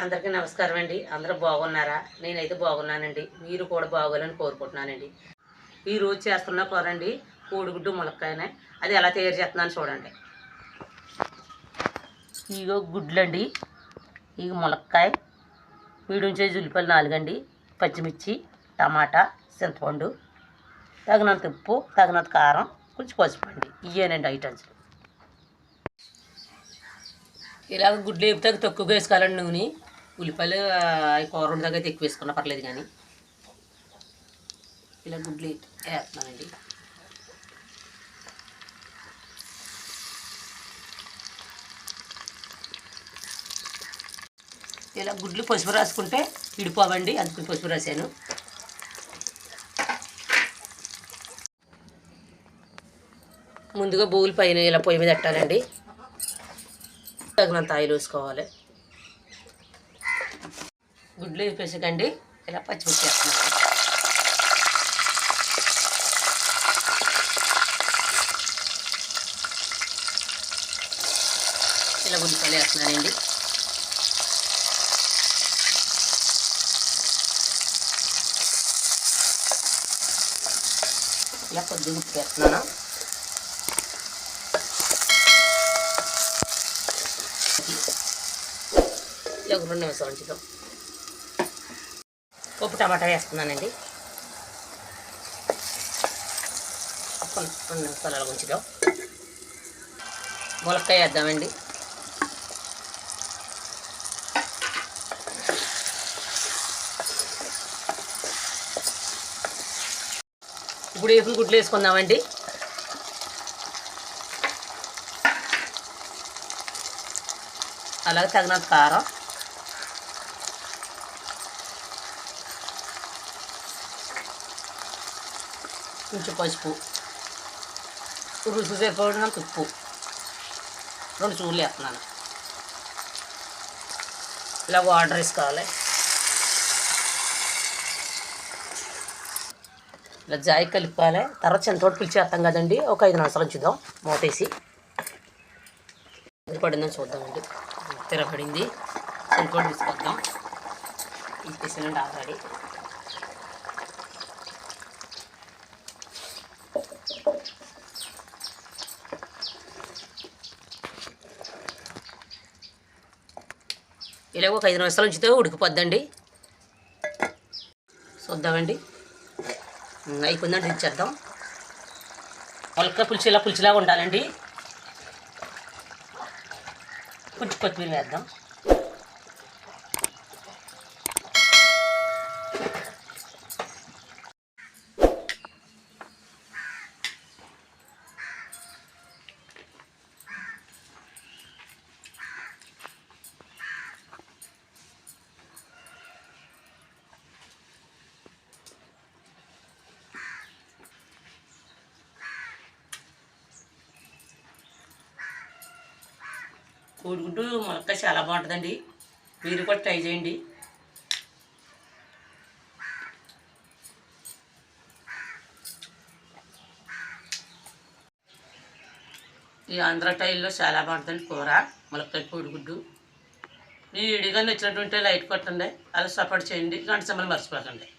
అందరికీ నమస్కారం అండి. అందరూ బాగున్నారా? నేనైతే బాగున్నానండి. మీరు కూడా బాగోవాలని కోరుకుంటున్నానండి. ఈరోజు చేస్తున్న కూర అండి కోడిగుడ్డు ములక్కాయనే. అది ఎలా తయారు చేస్తున్నాను చూడండి. ఇగో గుడ్లండి, ఇక ములక్కాయ, మీడియం సైజు ఉల్లిపాయలు 4 అండి, పచ్చిమిర్చి, టమాటా, చింతపండు, తగినంత ఉప్పు, తగినంత కారం, కొంచెం పసుపు అండి. ఇవేనండి ఐటమ్స్. ఇలాగ గుడ్లు వేపితే తక్కువగా వేసుకోవాలండి నూనె. ఉల్లిపాయలు అవి కూర ఉండదాకా అయితే ఎక్కువ వేసుకున్నా పర్లేదు, కానీ ఇలా గుడ్లు వేస్తున్నానండి. ఇలా గుడ్లు పసుపు రాసుకుంటే విడిపోవండి, అందుకని పసుపు రాశాను. ముందుగా బౌల్ పైన ఇలా పొయ్యి మీద పెట్టాలండి. తగినంత ఆయిల్ వేసుకోవాలి. గుడ్లు వేపేసాకండి ఇలా పచ్చిమిర్చి వేస్తున్నాను. ఇలా ఉల్లిపాయలు వేస్తున్నానండి. ఇలా కొద్దిగా ఉప్పు వేస్తున్నాను. ఇలా 2 నిమిషాలు ఉంచుదాం. ఉప్పు టమాటా వేస్తున్నానండి. 2 నిమిషాలు అలా ఉంచుదాం. ములక్కాయ వేద్దామండి. ఇప్పుడు వేపుని గుడ్లు వేసుకుందామండి. అలాగే తగినంత కారం, కొంచెం పసుపు, రుచి సరిపడినంత ఉప్పు, 2 చూర్లు వేస్తున్నాను. ఇలా వాటర్ వేసుకోవాలి. ఇలా జాయి కలుపుకోవాలి. తర్వాత చింతపండు పులుసు వేస్తాం కదండి, ఒక 5 నిమిషాలు ఉంచుదాం మూతేసి. పడిందని చూద్దామండి. తిరగబడింది. చింతపండు తీసుకొద్దాం. తీసేసానండి ఆల్రెడీ. ఇలా ఒక 5 నిమిషాలు ఉంచితే ఉడికిపోద్దండి. చూద్దామండి. అయిపోయిందండి, ఇచ్చేద్దాం. ములక్కాయ పులుసు ఇలా పులుసులాగా ఉండాలండి. కొంచెం కొత్తిమీర వేద్దాం. కోడిగుడ్డు ములక్కాయ చాలా బాగుంటుందండి. మీరు కూడా ట్రై చేయండి. ఈ ఆంధ్ర స్టైల్లో చాలా బాగుంటుందండి కూర ములక్కాయ కోడిగుడ్డు. మీ వీడియోగా నచ్చినటువంటి లైక్ కొట్టండి, అలా సపోర్ట్ చేయండి, గంట సింబల్ మర్చిపోకండి.